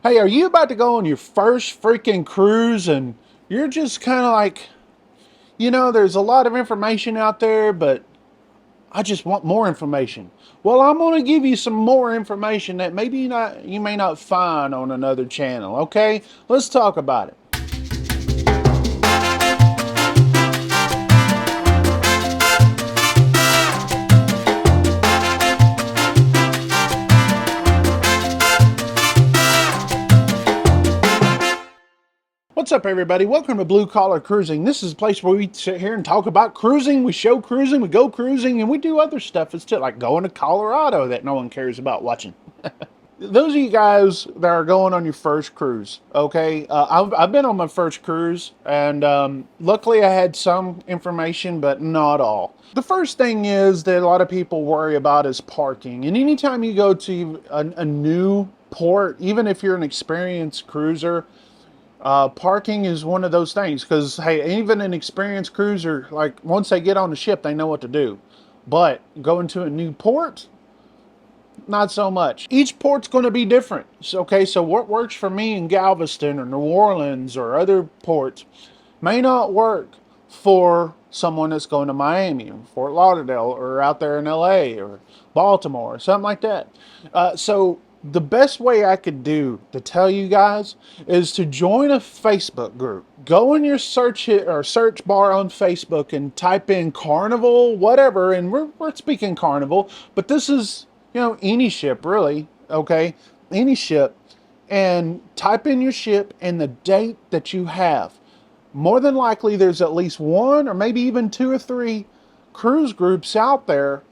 Hey, are you about to go on your first freaking cruise and you're just kind of like, there's a lot of information out there, but I just want more information. Well, I'm going to give you some more information that you may not find on another channel, okay? Let's talk about it. What's up, everybody? Welcome to Blue Collar Cruising. This is a place where we sit here and talk about cruising. We show cruising, we go cruising, and we do other stuff. It's just like going to Colorado that no one cares about watching. Those of you guys that are going on your first cruise, okay? I've been on my first cruise, and luckily I had some information, but not all. The first thing is that a lot of people worry about is parking. And anytime you go to a new port, even if you're an experienced cruiser, parking is one of those things. Because, hey, even an experienced cruiser, like once they get on the ship, they know what to do. But going to a new port, not so much. Each port's going to be different. So what works for me in Galveston or New Orleans or other ports may not work for someone that's going to Miami or Fort Lauderdale or out there in LA or Baltimore or something like that. So the best way I could do to tell you guys is to join a Facebook group. Go in your search bar on Facebook and type in Carnival, whatever, and we're speaking Carnival, but this is, any ship really, okay? Any ship, and type in your ship and the date that you have. More than likely, there's at least one or maybe even two or three cruise groups out there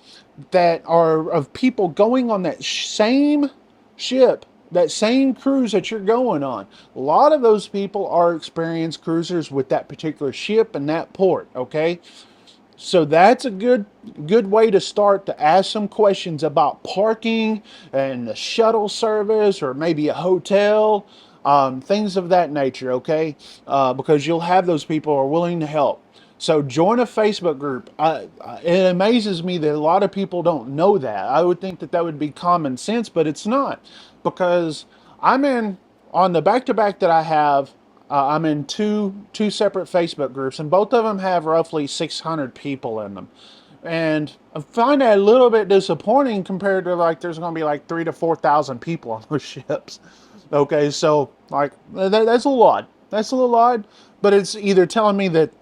that are of people going on that same ship, that same cruise that you're going on. A lot of those people are experienced cruisers with that particular ship and that port, okay? So that's a good way to start, to ask some questions about parking and the shuttle service or maybe a hotel, things of that nature, okay? Because you'll have those people who are willing to help. So join a Facebook group. It amazes me that a lot of people don't know that. I would think that that would be common sense, but it's not, because I'm in on the back-to-back that I have. I'm in two separate Facebook groups, and both of them have roughly 600 people in them. And I find that a little bit disappointing compared to, like, there's going to be like 3 to 4,000 people on those ships. Okay, so like that's a little odd. That's a little odd, but it's either telling me that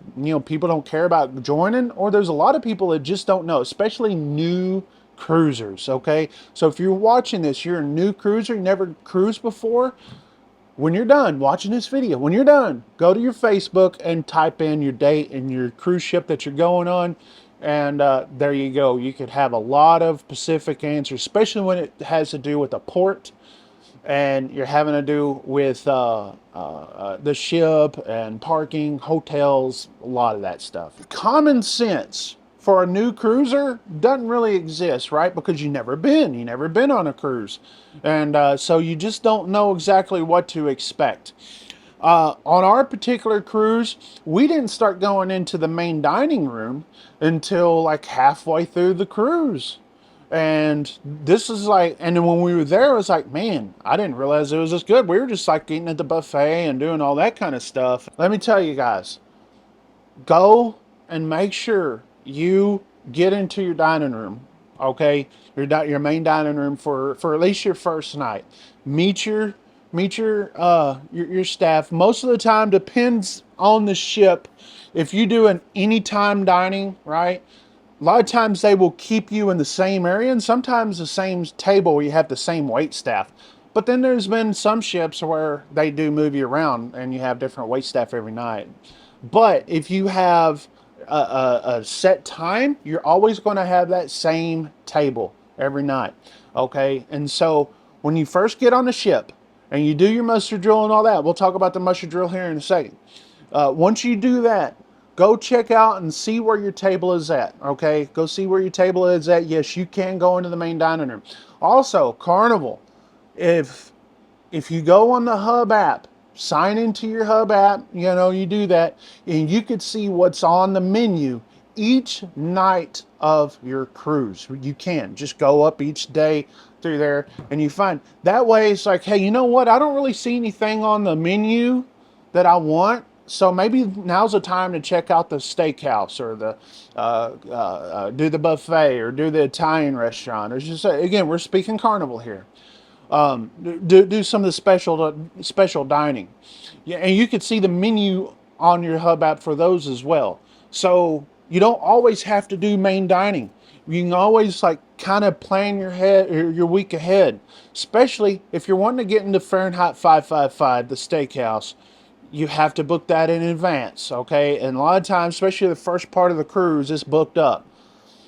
people don't care about joining, or there's a lot of people that just don't know, especially new cruisers. Okay, so if you're watching this, you're a new cruiser, you never cruised before. When you're done watching this video, when you're done, go to your Facebook and type in your date and your cruise ship that you're going on. And there you go. You could have a lot of specific answers, especially when it has to do with a port and you're having to do with the ship and parking, hotels, a lot of that stuff. Common sense for a new cruiser doesn't really exist, right? Because you never been on a cruise, and so you just don't know exactly what to expect. On our particular cruise, we didn't start going into the main dining room until like halfway through the cruise. And this is like, and then when we were there, it was like, man, I didn't realize it was this good. We were just like eating at the buffet and doing all that kind of stuff. Let me tell you guys, go and make sure you get into your dining room, okay? Your main dining room for at least your first night. Meet your staff. Most of the time, depends on the ship. If you do an anytime dining, right? A lot of times they will keep you in the same area, and sometimes the same table where you have the same wait staff. But then there's been some ships where they do move you around and you have different wait staff every night. But if you have a set time, you're always going to have that same table every night. Okay? And so when you first get on the ship and you do your muster drill and all that, we'll talk about the muster drill here in a second. Once you do that, go check out and see where your table is at. Okay? Go see where your table is at. Yes, you can go into the main dining room. Also, Carnival, if you go on the Hub app, sign into your Hub app, you do that, and you could see what's on the menu each night of your cruise. You can just go up each day through there, and you find that way it's like, hey, you know what? I don't really see anything on the menu that I want. So maybe now's the time to check out the steakhouse or the do the buffet or do the Italian restaurant. Or just again, we're speaking carnival here. Do some of the special dining. Yeah, and you could see the menu on your hub app for those as well. So you don't always have to do main dining. You can always like kind of plan your week ahead, especially if you're wanting to get into Fahrenheit 555, the steakhouse. You have to book that in advance, okay? And a lot of times, especially the first part of the cruise, it's booked up.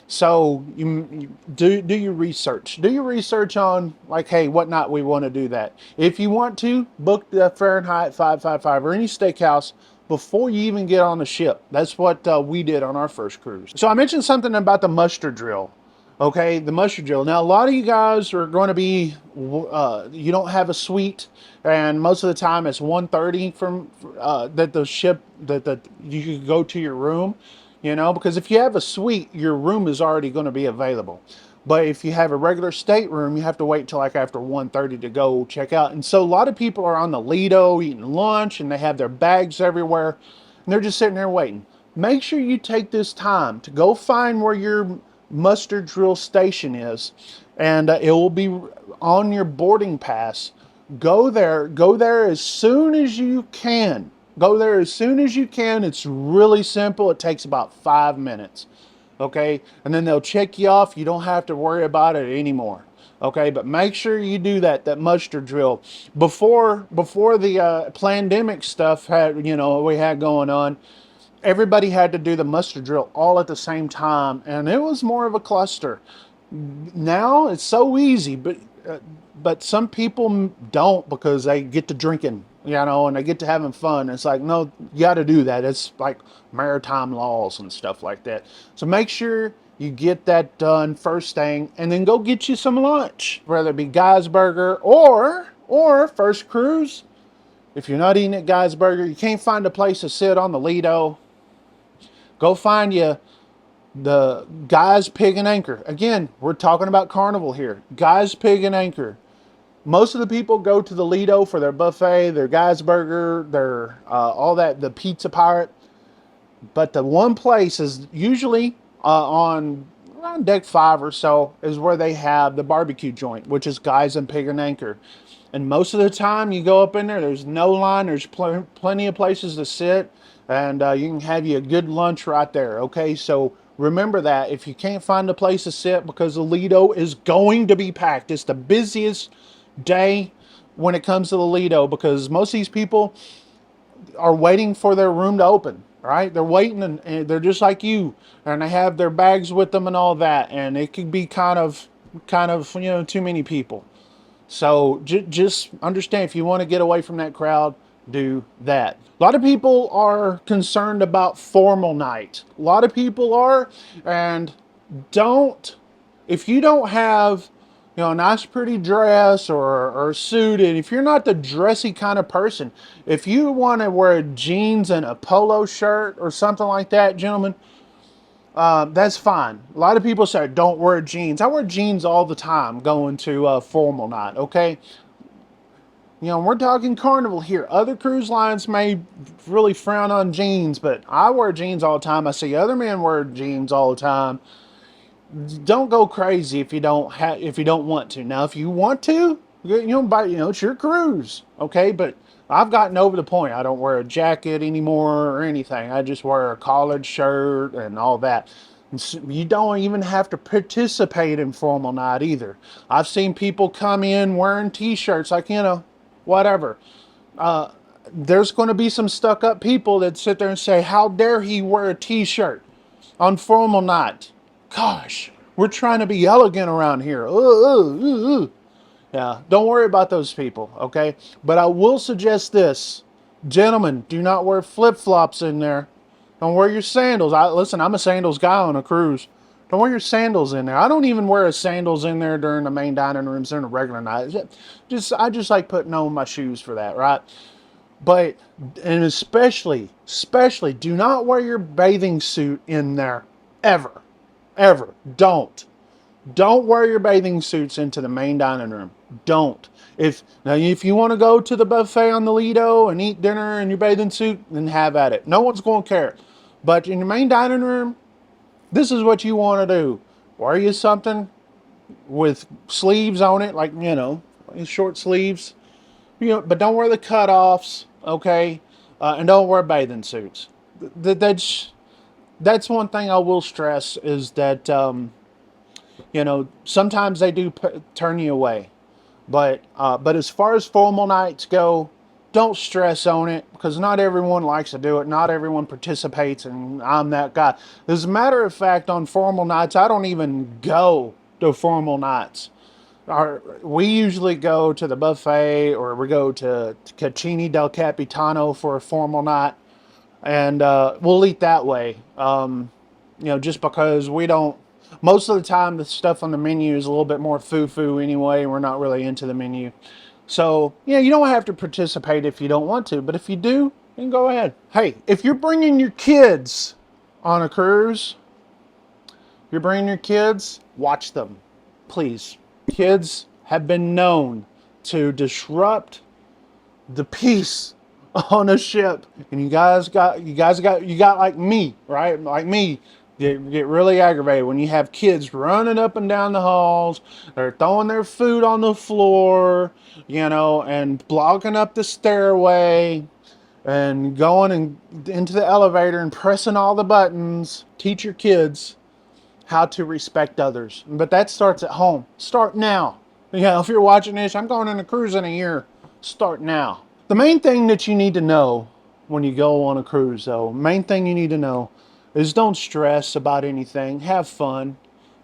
So you do your research. Do your research on like, hey, what night we want to do that. If you want to, book the Fahrenheit 555 or any steakhouse before you even get on the ship. That's what we did on our first cruise. So I mentioned something about the muster drill. Okay, the muster drill. Now, a lot of you guys are going to be, you don't have a suite, and most of the time it's 1:30 from that the ship that you could go to your room. You know, because if you have a suite, your room is already going to be available. But if you have a regular stateroom, you have to wait till like after 1:30 to go check out. And so a lot of people are on the Lido eating lunch and they have their bags everywhere and they're just sitting there waiting. Make sure you take this time to go find where your muster drill station is, and it will be on your boarding pass. Go there as soon as you can. Go there as soon as you can. It's really simple. It takes about 5 minutes. Okay. And then they'll check you off. You don't have to worry about it anymore. Okay. But make sure you do that muster drill before the pandemic stuff we had going on. Everybody had to do the muster drill all at the same time. And it was more of a cluster. Now it's so easy, but some people don't because they get to drinking, and they get to having fun. It's like, no, you got to do that. It's like maritime laws and stuff like that. So make sure you get that done first thing, and then go get you some lunch, whether it be Guy's Burger or First Cruise. If you're not eating at Guy's Burger, you can't find a place to sit on the Lido, go find you the Guy's Pig and Anchor. Again, we're talking about Carnival here. Guy's Pig and Anchor. Most of the people go to the Lido for their buffet, their Guy's Burger, their all that, the Pizza Pirate. But the one place is usually on around deck 5 or so is where they have the barbecue joint, which is Guy's and Pig and Anchor. And most of the time you go up in there, there's no line, there's plenty of places to sit, and you can have you a good lunch right there. Okay, so remember that if you can't find a place to sit, because the Lido is going to be packed. It's the busiest day when it comes to the Lido, because most of these people are waiting for their room to open, right? They're waiting, and they're just like you, and they have their bags with them and all that, and it could be kind of too many people. So just understand, if you want to get away from that crowd, do that. A lot of people are concerned about formal night. A lot of people are, and if you don't have a nice pretty dress or suit, and if you're not the dressy kind of person, if you want to wear jeans and a polo shirt or something like that, gentlemen, that's fine. A lot of people say don't wear jeans. I wear jeans all the time going to formal night, okay? We're talking Carnival here. Other cruise lines may really frown on jeans, but I wear jeans all the time. I see other men wear jeans all the time. Don't go crazy if you don't want to. Now, if you want to, it's your cruise, okay? But I've gotten over the point. I don't wear a jacket anymore or anything. I just wear a collared shirt and all that. And so you don't even have to participate in formal night either. I've seen people come in wearing t-shirts, like, whatever. There's going to be some stuck-up people that sit there and say, how dare he wear a t-shirt on formal night? Gosh, we're trying to be elegant around here. Yeah, don't worry about those people, okay? But I will suggest this. Gentlemen, do not wear flip-flops in there. Don't wear your sandals. Listen, I'm a sandals guy on a cruise. Don't wear your sandals in there. I don't even wear sandals in there during the main dining rooms during the regular night. I just like putting on my shoes for that, right? But, and especially, do not wear your bathing suit in there. Ever. Ever. Don't. Don't wear your bathing suits into the main dining room. Don't. If you want to go to the buffet on the Lido and eat dinner in your bathing suit, then have at it. No one's going to care. But in your main dining room, this is what you want to do. Wear you something with sleeves on it, like, short sleeves. But don't wear the cutoffs, okay? And don't wear bathing suits. That's one thing I will stress is that sometimes they do turn you away. But as far as formal nights go, don't stress on it because not everyone likes to do it. Not everyone participates, and I'm that guy. As a matter of fact, on formal nights, I don't even go to formal nights. We usually go to the buffet or we go to Caccini del Capitano for a formal night, and we'll eat that way. Just because we don't. Most of the time, the stuff on the menu is a little bit more foo-foo anyway. We're not really into the menu. So, you don't have to participate if you don't want to, but if you do, then go ahead. Hey, if you're bringing your kids on a cruise, watch them, please. Kids have been known to disrupt the peace on a ship, and you got like me, right? Like me, get really aggravated when you have kids running up and down the halls. They're throwing their food on the floor, and blocking up the stairway, and going into the elevator and pressing all the buttons. Teach your kids how to respect others, but that starts at home. Start now. If you're watching this, I'm going on a cruise in a year. Start now. The main thing that you need to know when you go on a cruise, though, main thing you need to know is don't stress about anything. Have fun.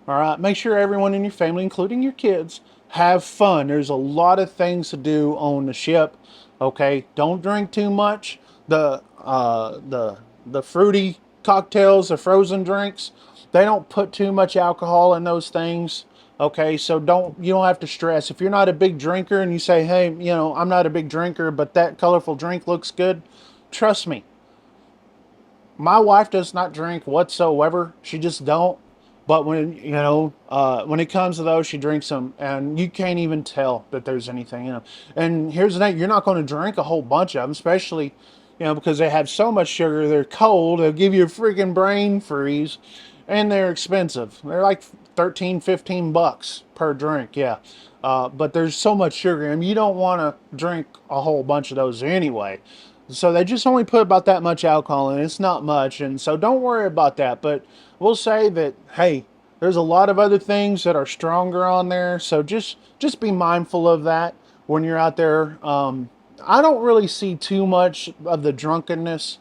All right. Make sure everyone in your family, including your kids, have fun. There's a lot of things to do on the ship. Okay. Don't drink too much. The fruity cocktails, the frozen drinks, they don't put too much alcohol in those things. Okay, so you don't have to stress. If you're not a big drinker and you say, hey, I'm not a big drinker, but that colorful drink looks good, trust me. My wife does not drink whatsoever. She just don't. But when it comes to those, she drinks them, and you can't even tell that there's anything in them. And here's the thing: you're not going to drink a whole bunch of them, especially, because they have so much sugar. They're cold. They'll give you a freaking brain freeze, and they're expensive. They're like 13, 15 bucks per drink. Yeah. But there's so much sugar in them. You don't want to drink a whole bunch of those anyway. So they just only put about that much alcohol in it. It's not much, and so don't worry about that. But we'll say that, hey, there's a lot of other things that are stronger on there. So just be mindful of that when you're out there. I don't really see too much of the drunkenness,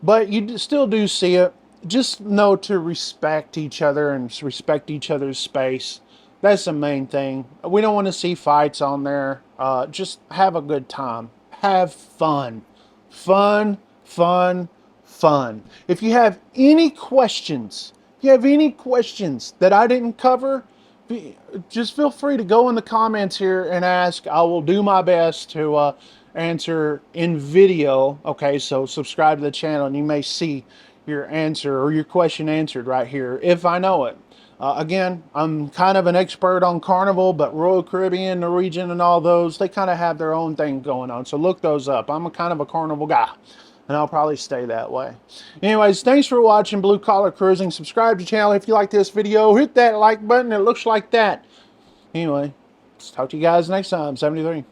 but you still do see it. Just know to respect each other and respect each other's space. That's the main thing. We don't want to see fights on there. Just have a good time. Have fun. Fun, fun, fun. If you have any questions, that I didn't cover, just feel free to go in the comments here and ask. I will do my best to answer in video. Okay, so subscribe to the channel and you may see your answer or your question answered right here if I know it. Again, I'm kind of an expert on Carnival, but Royal Caribbean, Norwegian, and all those, they kind of have their own thing going on. So look those up. I'm a kind of a Carnival guy, and I'll probably stay that way. Anyways, thanks for watching Blue Collar Cruising. Subscribe to the channel if you like this video. Hit that like button. It looks like that. Anyway, let's talk to you guys next time. 73.